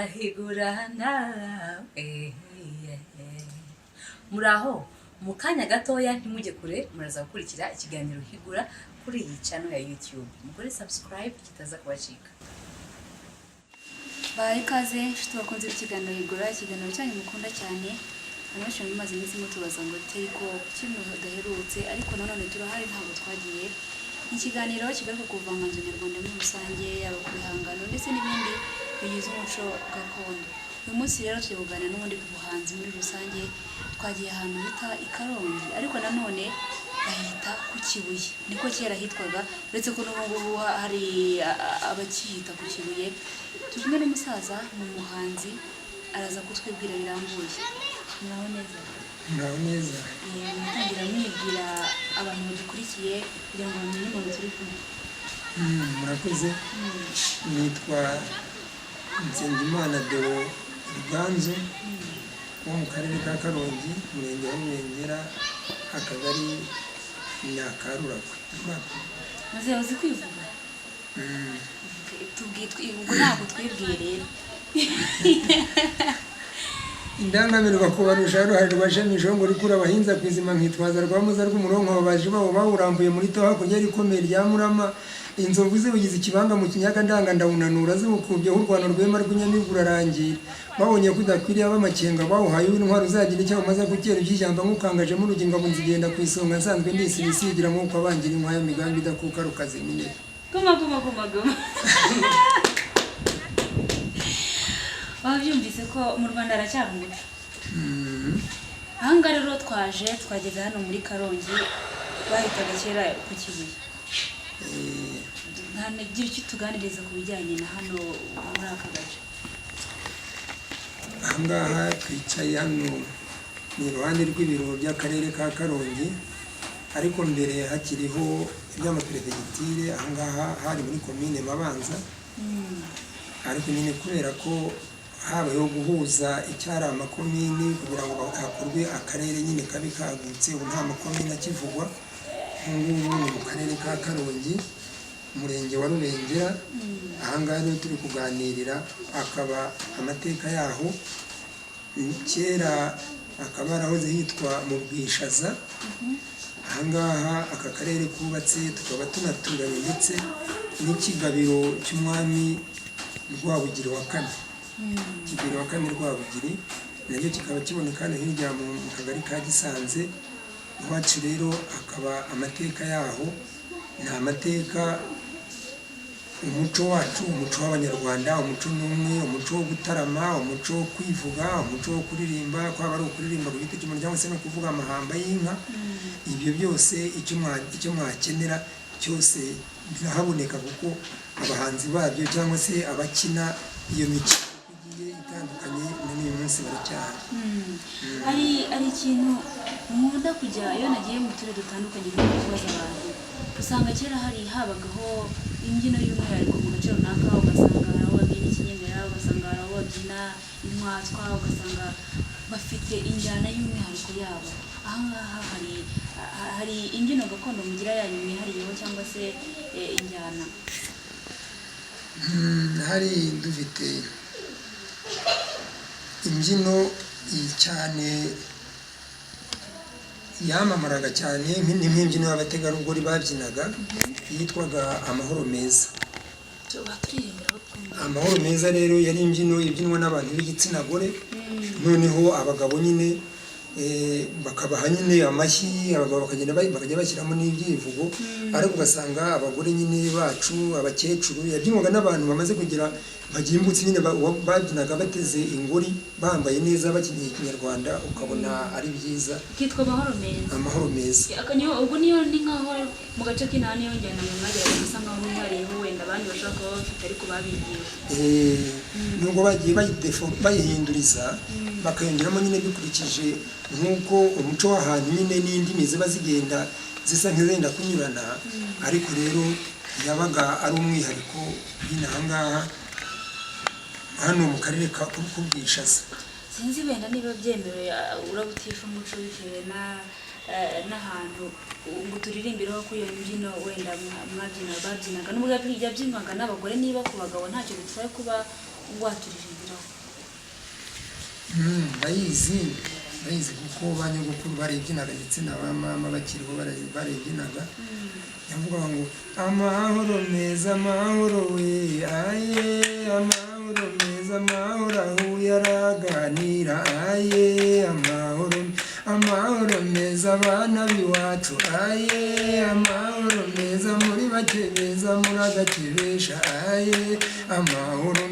higurana muraho mu kanya gatoya ntimujye kure muraza gukurikira ikiganiro higura kuri iyi channel ya YouTube mukore subscribe kitaza kubacika bari kaze nshuti bakunze ikiganiro higura ikiganiro cyanyu mukunda cyane abenshi mumaze iminsi mutubaza ngo teko kimwe daherutse ariko nanone turahari ntabwo twagiye ikiganiro kigaruka kuvanganzo nyarwanda muri rusange yaba kubihangano ndetse n'ibindi bigize umuco gakondo uyu munsi rero tugiye kuganira n'ubundi ku buhanzi muri rusange twagiye ahantu bita Ikarongi ariko nanone bahita ku Kibuye niko kera hitwaga uretse ko n'ubu hari abakihita ku Kibuye tujye n'umusaza mu muhanzi araza kutwibwira birambuye naho neza mutangira mwibwira abantu badukurikiye kugira ngo bamenye umuntu turi kumwe murakoze nitwa Nsengimana Deo Ruganzu wo mu karere ka Karongi umurenge wa Ruhengeri akagari Nyakaruragwe maze uzi kwivuga ubwo ntabwo twibwiye rero indangamirwa kubarusha ruhari rwashemisho ngo rikura abahinza kwizima nkitwaza rwamuza rw'umurongo ababaji babo bawurambuye muri to hakurya rikomeye rya Murama inzovu zibugize ikibanga mu kinyaga ndanga ndawunanura zibukubye urwano rwema rw'inyamigura arangira babonye kudakwiriye abamakenga bawuhaye intwaro uzagira icyo bamaze gukera by'ijambo nk'ukangaje mu rugingo ngo nzigenda ku isonga nsanzwe ndisibisigira nk'uko abangira inkwaya migambi idakuka rukazimine goma babyumvise ko mu Rwanda aracyari umuco ahangaha rero twageze hano muri Karongi bahitaga kera ku Kibuye gira icyo tuganiriza ku bijyanye na hano muri aka gace ahangaha twicaye hano ni iruhande rw'ibiro by'akarere ka Karongi ariko mbere hakiriho iby'amaperefegitire ahangaha hari muri komine Mabanza ariko nyine kubera ko habayeho guhuza icyari amakomini kugira ngo hakorwe akarere nyine kabi kagutse ubu nta makomini akivugwa nk'ubu ni mu karere ka Karongi umurenge wa Ruhengeri ahangaha rero turi kuganirira akaba amateka yaho kera akaba arahoze hitwa mu Bwishaza ahangaha aka karere kubatse tukaba tunaturanye ndetse n'ikigabiro cy'umwami Rwabugiri wa kane Kigeli wa kane Rwabugiri nacyo kikaba kiboneka hano hirya mu kagari ka Gisanze iwacu rero akaba amateka yaho ni amateka umuco wacu umuco w'abanyarwanda umuco n'umwe umuco wo gutarama umuco wo kwivuga umuco wo kuririmba kwaba ari ukuririmba ku giti cy'umuntu cyangwa se no kuvuga amahamba y'inka ibyo byose icyo mwakenera cyose birahaboneka kuko abahanzi babyo cyangwa se abakina iyo mikino igiye itandukanye n'uyu munsi baracyari hari ikintu nkunda kujya iyo nagiye mu turere dutandukanye no kubaza abantu usanga kera habagaho imbyino y'umwihariko mu gace runaka ugasanga hari aho babyina ikinyemera ugasanga hari aho babyina intwatwa ugasanga bafite injyana y'umwihariko yabo ahangaha hari imbyino gakondo mugira yanyu mwihariyeho cyangwa se injyana hari dufite imbyino cyane yamamaraga cyane nk'imbyino y'abategarugori babyinaga yitwaga amahoro meza amahoro meza rero yari imbyino ibyinwa n'abantu b'igitsina gore noneho abagabo nyine bakabaha nyine amashyi abagabo bakajya bashyiramo n'ibyivugo ariko ugasanga abagore nyine bacu abakecuru yabyinwaga n'abantu bamaze kugira bagimbutse nyine babyinaga bateze ingori bambaye neza bakinnye ikinyarwanda ukabona ari byiza kitwa amahoro meza ubwo niyo ni nkaho mu gace k'intara niyo njyana mu mwageraga gusa nkaho mwihariyeho wenda abandi bashobora kuba bafite ariko babigiye nubwo bagiye bayihinduriza bakayongeramo nyine bikurikije nk'uko umuco w'ahantu nyine n'indimi ziba zigenda zisa nk'izenda kunyurana ariko rero yabaga ari umwihariko nyine ahangaha hano mu karere ka Bwishaza sinzi wenda niba byemewe urabutisha umuco bitewe n'ahantu ngo turirimbireho kuri iyo mbyino wenda babyinaga n'ubwo yabyinwaga n'abagore niba ku bagabo ntacyo bitwaye kuba waturirimbiraho ndayizi kuko ba nyogokuru baribyinaga ndetse na ba mama bakiriho baribyinaga yavuga ngo amahoro meza amahoro we aye amahoro meza amahoro aho yaraganira aye amahoro meza abana b'iwacu aye amahoro meza muri bake beza muragakebesha aye amahoro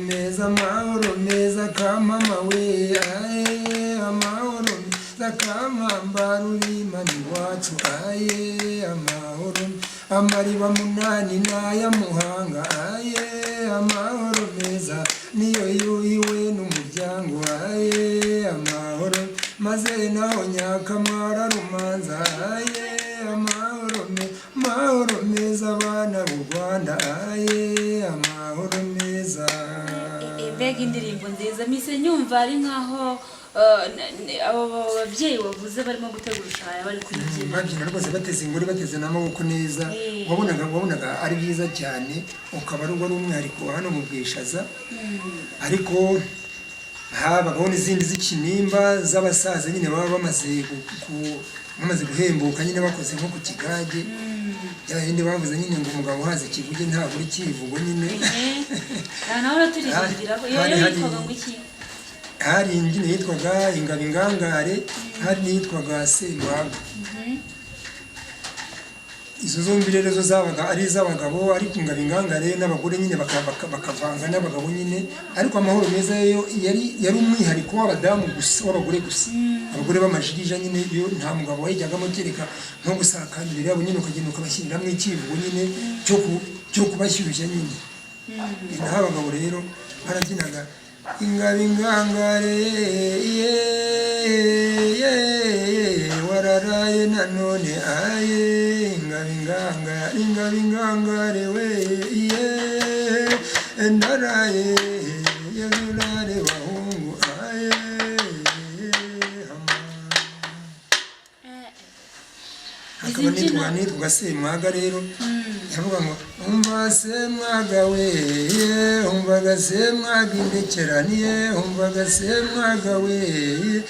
meza kamama we aye amahoro meza kamambara urimana iwacu aye amahoro amariba munani n'aya muhanga aye amahoro meza niyo yuhiwe n'umuryango aye amahoro maze naho nyakamara rumanza aye amahoro meza abana b'u Rwanda aye amahoro meza. Mbega indirimbo nziza mise nyumva ari nkaho abo babyeyi wavuze barimo gutegura ushaya bari kuyibyina babyina rwose bateze ingori bateze n'amaboko neza wabonaga ari byiza cyane ukaba ari umwihariko hano mu Bwishaza ariko habagaho n'izindi z'ikinimba z'abasaza nyine baba bamaze guhembuka nyine bakoze nko ku kigage yahindi bavuze nyine ngo umugabo haze kivuge ntabwo uri kivugo nyine naho turirimbira ko iyo yitwaga ngo iki hari imbyino yitwaga ingabingangare hari n'iyitwaga Semwaga izo zombi rero zo zabaga ari iz'abagabo ariko ingabingangare n'abagore nyine bakavanga n'abagabo nyine ariko amahoro meza yo yari umwihariko w'abadamu gusa w'abagore gusa abagore b'amajirija nyine iyo nta mugabo wayijyagamo kereka nko gusakanira yabo nyine ukagenda ukabashyiriramo ikivugo nyine cyo kubashyushya nyine naho abagabo rero barabyinaga ingabingangare wararaye nanone aye ingabingangare we ndaraye yabirare bahungu aye akaba nitwa Semwaga rero yavuga ngo umva Semwaga we umvaga Semwaga indekeraniye umvaga Semwaga we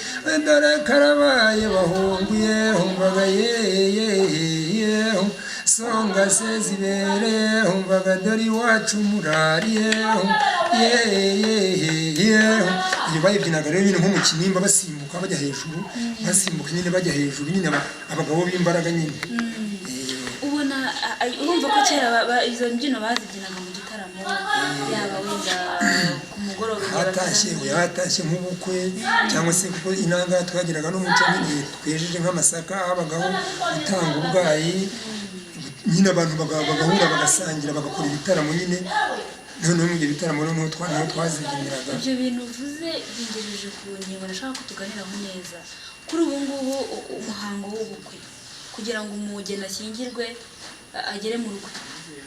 dore karabaye bahunguye umvaga songa se zibere umvaga dore iwacu murariye iyo bayibyinaga rero nyine nko mu kinimba basimbuka bajya hejuru basimbuka nyine bajya hejuru nyine abagabo b'imbaraga nyine ubona urumva ko kera izo mbyino bazibyinaga mu gitaramo yaba wenda ku mugoroba hatashye nk'ubukwe cyangwa se kuko inanga twagiraga n'umuco nyine twejeje nk'amasaka habagaho gutanga ubwayi nyine abantu bagahura bagasangira bagakora ibitaramo nyine noneho mu gihe ibitaramo noneho twazibyiniraga. Ibyo bintu uvuze bingejeje ku ngingo nashaka ko tuganiraho neza kuri ubu ngubu umuhango w'ubukwe kugira ngo umugeni ashyingirwe agere mu rugo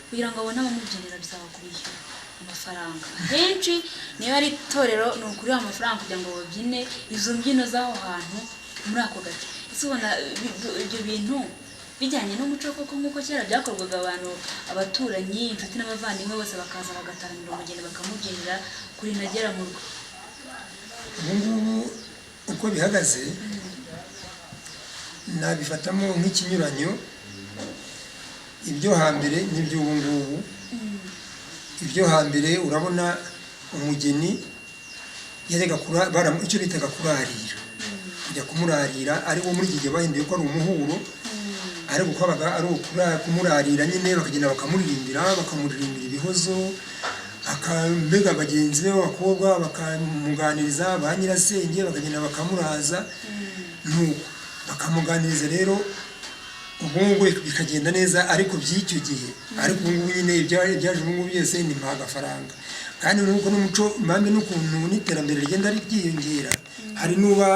kugira ngo abone abamubyinira bisaba kubishyura amafaranga henshi niba ari itorero ni ukuri amafaranga kugira ngo babyine izo mbyino z'aho hantu muri ako gace ese ubona ibyo bintu bijyanye n'umuco koko nk'uko kera byakorwaga abantu abaturanyi inshuti n'abavandimwe bose bakaza bagataramira umugeni bakamubyinira kurinda agera mu rugo ubu ngubu uko bihagaze nabifatamo nk'ikinyuranyo ibyo hambere n'iby'ubu ngubu ibyo hambere urabona umugeni yajyaga icyo bitaga kurarira kujya kumurarira ari wo muri iki gihe bahinduye ko ari umuhuro ariko kwabaga ari kumurarira nyine bakagenda bakamuririmbira ibihozo mbega bagenzi be b'abakobwa bakamuganiriza ba nyirasenge bakagenda bakamuraza nuko bakamuganiriza rero ubu ngubu bikagenda neza ariko by'icyo gihe ariko ubu ngubu nyine ibyaje ubu ngubu byose ni agafaranga kandi nuko n'umuco mpamwe n'ukuntu n'iterambere rigenda ryiyongera hari n'uba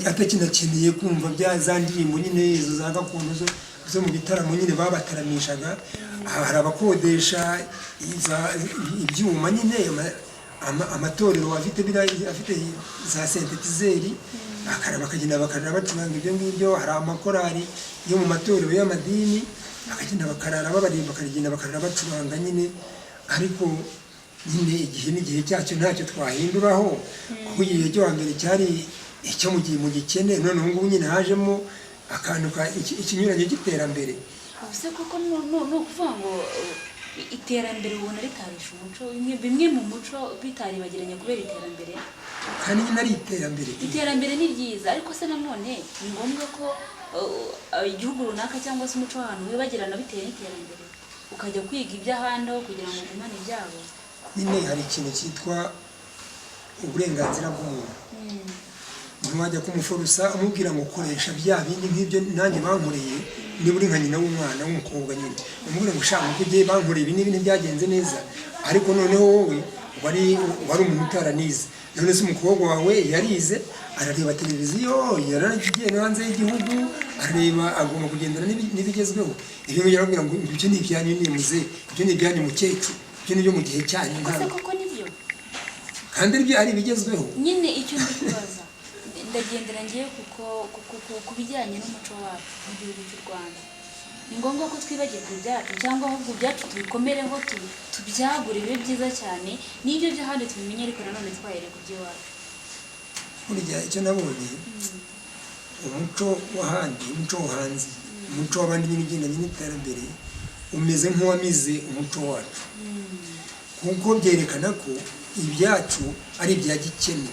atakinakeneye kumva za ndirimbo nyine izo za gakondo zo mu bitaramo nyine babataramishaga hari abakodesha ibyuma nyine amatorero afite za sentetizeri bakagenda bakarara bacuranga ibyo ngibyo hari amakorari yo mu matorero y'amadini bakagenda bakarara babarimba bakagenda bakarara bacuranga nyine ariko nyine igihe n'igihe cyacyo ntacyo twahinduraho kuko igihe cyo hambere cyari icyo mu gihe mu gikene none ubu ngubu nyine hajemo akantu ikinyuranye cy'iterambere. ubuse kuko ni ukuvuga ngo iterambere ubona ritarisha umuco bimwe mu muco bitaribagiranye kubera iterambere kandi nyine ari iterambere ni ryiza ariko se nanone ni ngombwa ko igihugu runaka cyangwa se umuco w'ahantu wibagirana bitewe n'iterambere ukajya kwiga iby'ahandi aho kugira ngo ugumane ibyabo. nyine hari ikintu cyitwa uburenganzira bw'umuntu. ntiwajya kumuforosa umubwira ngo koresha bya bindi nk'ibyo nanjye bankoreye niba uri nka nyina w'umwana w'umukobwa nyine umubwira ngo ushaka uko ugiye bankoreye ibi n'ibi ntibyagenze neza ariko noneho wowe wari umuntu utaranize none se umukobwa wawe yarize arareba televiziyo yaragiye no hanze y'igihugu arareba agomba kugendana n'ibigezweho ibyo ngibyo arabwira ngo ibyo ni ibyanyu nimuze ibyo ni ibyanyu mukecuru ibyo ni byo mu gihe cyanyu koko nibyo kandi ari ibigezweho nyine icyo ndi kubaza ndagendera ngiye ku bijyanye n'umuco wacu mu gihugu cy'u Rwanda ni ngombwa ko twibagirwa ibyacu cyangwa ahubwo ibyacu tubikomereho tubyagure bibe byiza cyane n'ibyo by'ahandi tubimenye ariko nanone twayereka iby'iwacu. burya icyo nabonye umuco w'ahandi umuco wo hanze umuco w'abandi nyine ugendanye n'iterambere umeze nk'uwamize umuco wacu kuko byerekana ko ibyacu ari ibya gikene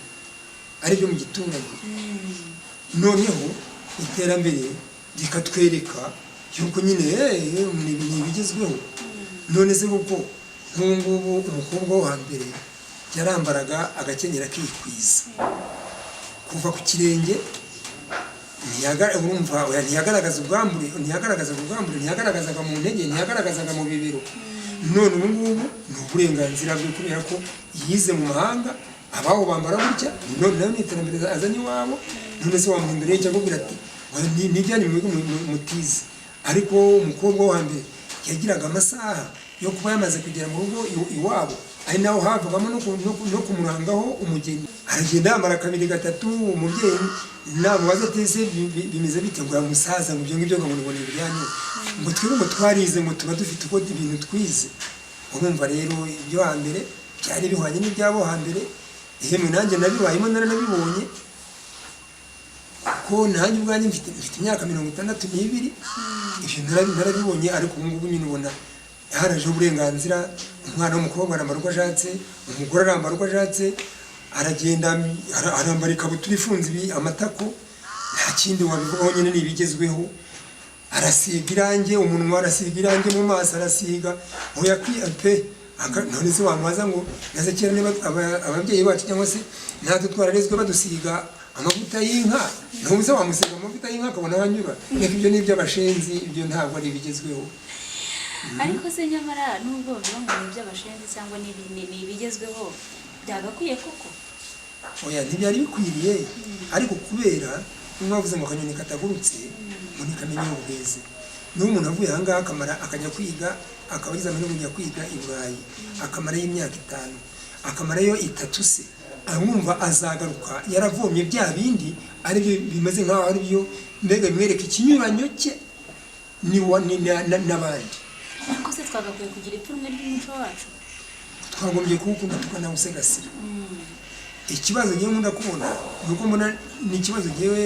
ari byo mu giturage noneho iterambere rikatwereka yuko nyine ni ibigezweho. none se kuko nk'ubu umukobwa wo hambere yarambaraga agakenyera akikwiza kuva ku kirenge ntiyagaragaza ubwambure ntiyagaragazaga mu ntege ntiyagaragazaga mu bibero none ubu ngubu ni uburenganzira bwe kubera ko yize mu mahanga abaho bambara gutya none nawe n'iterambere azanye iwabo none se wamuhinduriye cyangwa akubwira ati nijyanye mu bigo mutize ariko umukobwa wo hambere yagiraga amasaha yo kuba yamaze kugera mu rugo iwabo ari naho havugamo no kumurangaho umugeni aragenda yambara kabiri gatatu umubyeyi nabo bazateze bimeze bite ngo yamusaza ngo ibyo ngibyo ngo mubone ibyanyu ngo twebwe ngo twarize ngo tuba dufite uko ibintu twize urumva rero ibyo hambere byari bihwanye n'ibyabo hambere ihemwe nanjye nabibayemo naranabibonye ko nanjye ubwanjye mfite imyaka 62 ibyo narabibonye ariko ubu ngubu nyine ubona haraje uburenganzira umwana w'umukobwa arambara uko ashatse umugore arambara uko ashatse aragenda arambara ikabutura ifunze amatako nta kindi wabivugaho nyine n'ibigezweho arasiga irange umunwa arasiga irange mu maso arasiga oya pe none se wamubaza ngo naze kera niba ababyeyi bacu cyangwa se natwe twararezwe badusiga amavuta y'inka ntubuze wamusiga amavuta y'inka akabona hanyura reka ibyo ni iby'abashenzi ibyo ntabwo ari ibigezweho. ariko se nyamara nubwo bavuga ngo ni iby'abashenzi cyangwa ni ibigezweho byagakwiye koko oya ntibyari bikwiriye ariko kubera mwavuze ngo akanyoni katagurutse ngo ntikamenya ubweze niba umuntu avuye aha ngaha akajya kwiga akaba agize amahirwe kujya kwiga i Burayi akamarayo imyaka 5 akamarayo 3 se arumva azagaruka yaravomye bya bindi ari byo bimeze nk'aho ari byo mbega bimwereka ikinyuranyo cye n'abandi. ariko se twagakwiye kugira ipfunwe ry'umuco wacu twagombye kuwukunda tukanawusegasira. ikibazo ngiye nkunda kubona nuko mbona ni ikibazo ngewe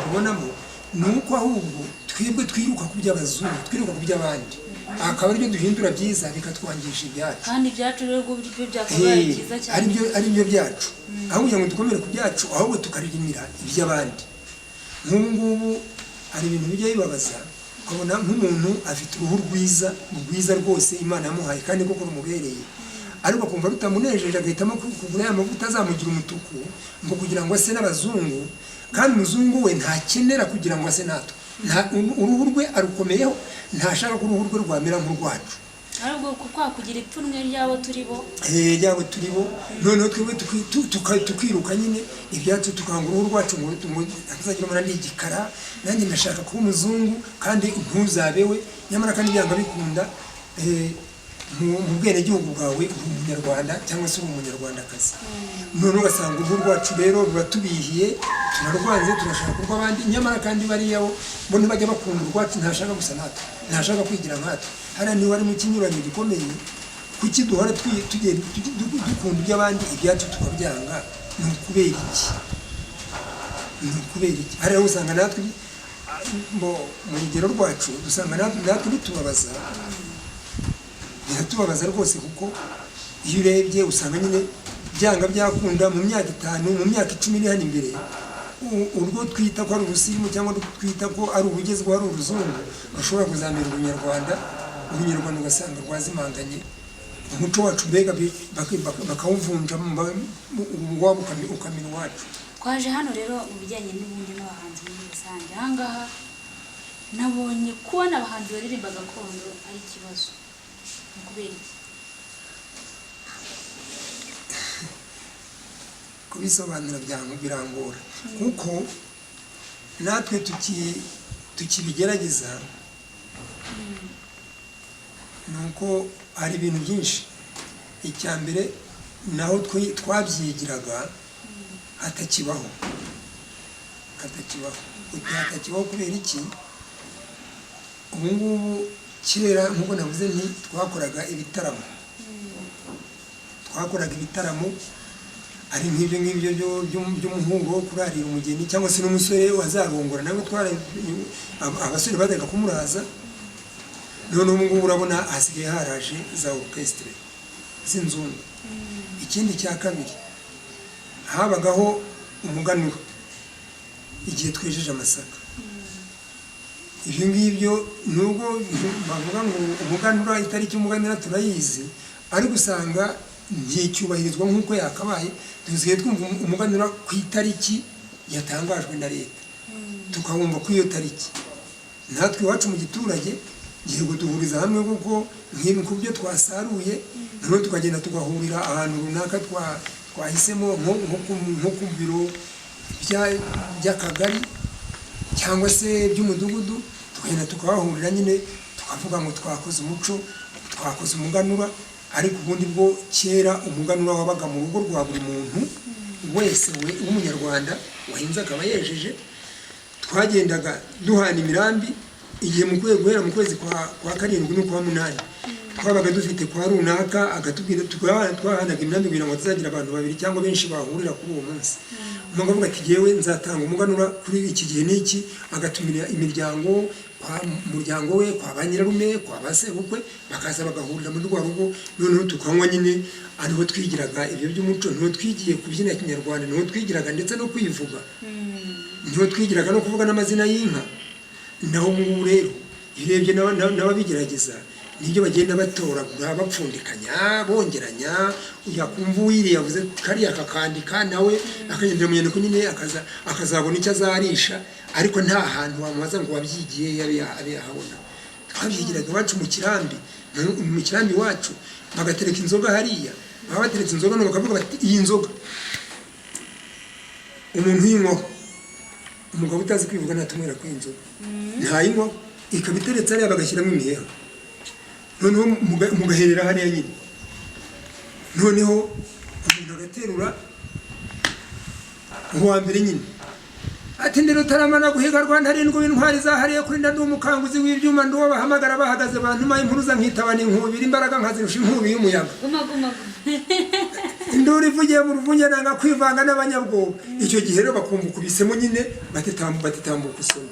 mbonamo nuko ahubwo twebwe twiruka ku by'abazungu twiruka ku by'abandi akaba aribyo duhindura byiza bikatwangisha ibyacu kandi ibyacu rero byo byakabaye byiza cyane ari byo byacu aho kugira ngo dukomere ku byacu ahubwo tukaririmira iby'abandi. nk'ubu ngubu hari ibintu bijya bibabaza ukabona nk'umuntu afite uruhu rwiza rwose Imana yamuhaye kandi koko rumubereye ariko akumva rutamunejeje agahitamo kugura ya mavuta azamugira umutuku ngo kugira ngo ase n'abazungu kandi umuzungu we ntakenera kugira ngo ase natwe uruhu rwe arukomeyeho ntashaka ko uruhu rwe rwamera nk'urwacu ahubwo kugira ipfunwe ryabo turibo noneho twebwe tukiruka nyine ibyacu tukanga uruhu rwacu ngo tuzagira umuntu n'igikara nanjye ndashaka kuba umuzungu kandi ntuzabewe nyamara kandi byanga bikunda mu bwenegihugu bwawe uri umunyarwanda cyangwa se uri umunyarwandakazi none ugasanga uruhu rwacu rero ruratubihiye turarwanze turashaka urw'abandi nyamara kandi bariya bo ntibajya bakunda urwacu ntashaka gusa natwe ntashaka kwigira nkatwe hariya niba ari mu kinyuranyo gikomeye kuki duhora dukunda iby'abandi ibyacu tukabyanga ni ukubera iki hari aho usanga natwe mu rugero rwacu dusanga natwe biratubabaza rwose kuko iyo urebye usanga nyine byanga byakunda mu myaka 5 mu myaka 10 iri hano imbere urwo twita ko ari urusirimu cyangwa twita ko ari ubugezweho ari uruzungu rushobora kuzamira ubunyarwanda ugasanga rwazimanganye umuco wacu mbega bakawuvunja waba ukamira iwacu. Twaje hano rero mu bijyanye n'ubundi n'abahanzi muri rusange ahangaha nabonye kubona abahanzi baririmba gakondo ari ikibazo kubera kubisobanura birangora kuko natwe tukibigerageza nuko hari ibintu byinshi. Icya mbere naho twabyigiraga hatakibaho kubera iki ubu ngubu kera nk'uko navuze nti twakoraga ibitaramo ari nk'ibyo by'umuhungu wo kurarira umugeni cyangwa se n'umusore wazarongora nawe abasore bajyaga kumuraza. none ubu ngubu urabona hasigaye haraje za orchestre z'inzungu. Ikindi cya kabiri habagaho umuganuro igihe twejeje amasaka. Ibyo ngibyo nubwo bavuga ngo umuganura itariki umuganura turayizi ariko usanga nticyubahirizwa nk'uko yakabaye. Dusigaye twumva umuganura ku itariki yatangajwe na leta tukawumva ku iyo tariki. Natwe iwacu mu giturage ngiye guduhuriza hamwe kuko nk'ibi ku byo twasaruye none tukagenda tugahurira ahantu runaka twahisemo nko ku biro by'akagari cyangwa se by'umudugudu tukagenda tukahahurira nyine tukavuga ngo twakoze umuco twakoze umuganura. Ariko ubundi bwo kera umuganura wabaga mu rugo rwa buri muntu wese w'umunyarwanda wahinze akaba yejeje. Twagendaga duhana imirambi igihe guhera mu kwezi kwa 7 no kwa 8 twabaga dufite kwa runaka agatubwira twahanaga imirambi kugira ngo tuzagira abantu babiri cyangwa benshi bahurira kuri uwo munsi. Umuntu avuga ati yewe nzatanga umuganura kuri iki gihe n'iki, agatumira imiryango kwa muryango we kwa banyirarume kwa basebukwe bakaza bagahurira muri rwa rugo. Noneho tukanywa nyine ariho twigiraga ibyo by'umuco, niho twigiye kubyina Kinyarwanda, niho twigiraga ndetse no kwivuga, niho twigiraga no kuvuga n'amazina y'inka. Naho ubu rero irebye n'ababigerageza nibyo bagenda batoragura bapfundikanya bongeranya. Uyakumva uwiri yavuze kariya akakandika nawe akagendera mu nyandiko nyine akazabona icyo azarisha, ariko nta hantu wamubaza ngo wabyigiye yahabona. Twabyigiraga iwacu mu kirambi wacu bagatereka inzoga hariya, baba bateretse inzoga no bakavuga bati iyi nzoga umuntu yinywaho, umugabo utazi kwivuga ntatumwera ku inzoga ntayinywa, ikaba iteretse hariya bagashyiramo imiheha. Noneho mugaherera hariya nyine, noneho umuntu agaterura uwa mbere nyine ati ndero taramana guhiga Rwanda arindwi w'intwari zahariye kuri ndi umukanguzi w'ibyuma nduwo bahamagara bahagaze abantu maye impuruza nkitabana inkubira imbaraga nkazirusha inkubi y'umuyaga. Induru ivugiye mu ruvunge nanga kwivanga n'abanyabwoba. Icyo gihe rero bakumva kubisemo nyine batitambuka usoma.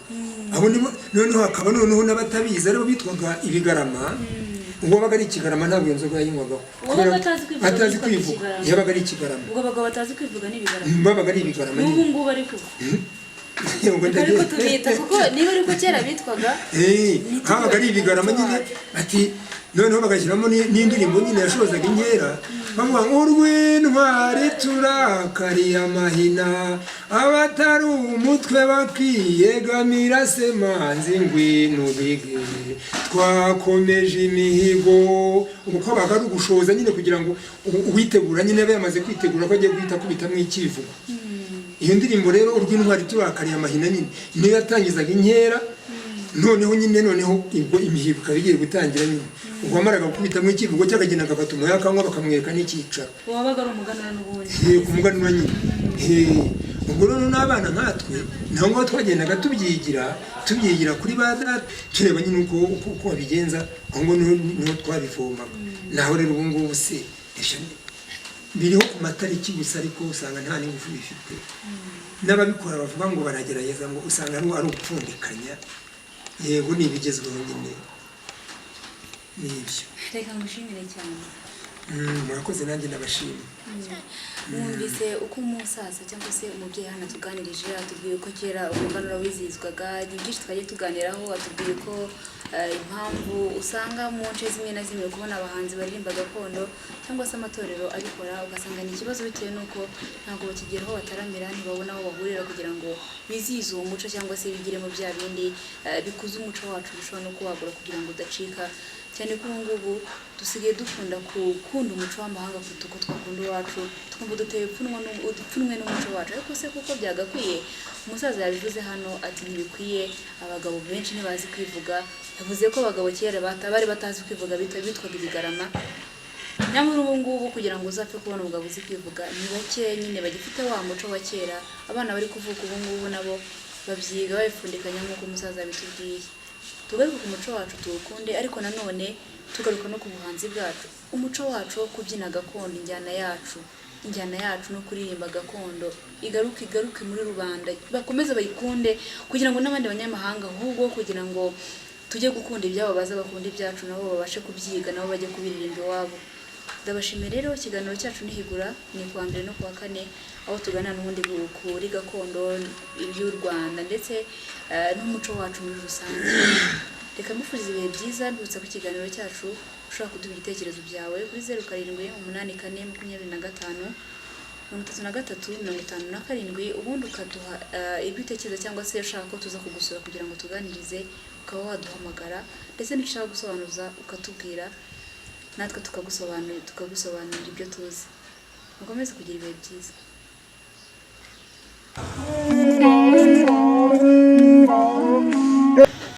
Abo noneho hakaba noneho n'abatabizi rero bitwaga ibigarama. Ubwo baga ari ikigarama ntabwo inzoga yayinywaga. Atazi kwivuga yabaga ari ikigarama. Ubwo bagabo batazi kwivuga n'ibigarama. Babaga ari ibigarama. N'ubu ngubu ari kuvuga. Ariko tubita kuko niba ari ko kera bitwaga habaga ari ibigarama nyine ati noneho bagashyiramo n'indirimbo nyine yashozaga inkera bavuga ngo urw'intwari turakariye amahina abatari umutwe bakiyegamira semanzi ngwino bige twakomeje imihigo. Uko baga ari ugushoza nyine kugira ngo uwitegura nyine abe yamaze kwitegura ko agiye guhita kubitamo ikivugo. Iyo ndirimbo rero urw'intwari turakariye amahina nyine niyo yatangizaga inkera. Noneho ubwo imihigo ikaba igiye gutangira nyine ubwo amaraga gukubitamo ikivugo cy'akagenda agafata umuheha akanywa bakamwereka n'icyicaro. Wabaga ari umuganura n'ubundi ku muganura nyine. Ubwo rero n'abana nkatwe naho ngaho twagendaga tubyigira kuri ba data tureba nyine uko babigenza, aho ngo niho twabivomaga. naho rero ubu ngubu se biriho ku matariki gusa ariko usanga nta n'ingufu bifite n'ababikora bavuga ngo baragerageza ngo usanga ari upfundikanya yego ni ibigezweho nyine nibyo reka ngushimire cyane murakoze nanjye ndabashimye mwumvise uko umusaza cyangwa se umubyeyi hano tuganirije atubwiye ko kera umuganura wizihizwaga ni byinshi twagiye tuganiraho atubwiye ko impamvu usanga mu nce zimwe na zimwe kubona abahanzi baririmba gakondo cyangwa se amatorero abikora ugasanga ni ikibazo bitewe n'uko ntabwo bakigera aho bataramira ntibabona aho bahurira kugira ngo bizihize uwo muco cyangwa se bigiremo bya bindi bikuze umuco wacu bishobora no kuwagura kugira ngo udacika cyane ko ubu ngubu dusigaye dukunda gukunda umuco w'amahanga kuruta uko twakunda uwacu twumva duteye ipfunwe n'umuco wacu ariko se kuko byagakwiye umusaza yabivuze hano ati ntibikwiye abagabo benshi ntibazi kwivuga yavuze ko abagabo kera bari batazi kwivuga bitwaga ibigarama nyamara ubu ngubu kugira ngo uzapfe kubona umugabo uzi kwivuga ni bake nyine bagifite wa muco wa kera abana bari kuvuka ubu ngubu nabo babyiga babipfundikanya nk'uko umusaza yabitubwiye tugaruka ku muco wacu tuwukunde ariko nanone tugaruka no ku buhanzi bwacu umuco wacu wo kubyina gakondo injyana yacu no kuririmba gakondo igaruke muri rubanda bakomeze bayikunde kugira ngo n'abandi banyamahanga ahubwo kugira ngo tujye gukunda ibyabo baza bakunda ibyacu nabo babashe kubyiga nabo bajye kubiririmba iwabo ndabashimiye rero ikiganiro cyacu nihigura ni kuwa mbere no kuwa kane aho tuganira n'ubundi kuri gakondo iby'u Rwanda ndetse n'umuco wacu muri rusange reka mbifurize ibihe byiza mbibutsa ko ikiganiro cyacu ushobora kuduha ibitekerezo byawe kuri 0784 ubundi ukaduha ibitekerezo cyangwa se ushaka ko tuza kugusura kugira ngo tuganirize ukaba waduhamagara ndetse n'icyo ushaka gusobanuza ukatubwira natwe tukagusobanurira ibyo tuzi mukomeze kugira ibihe byiza.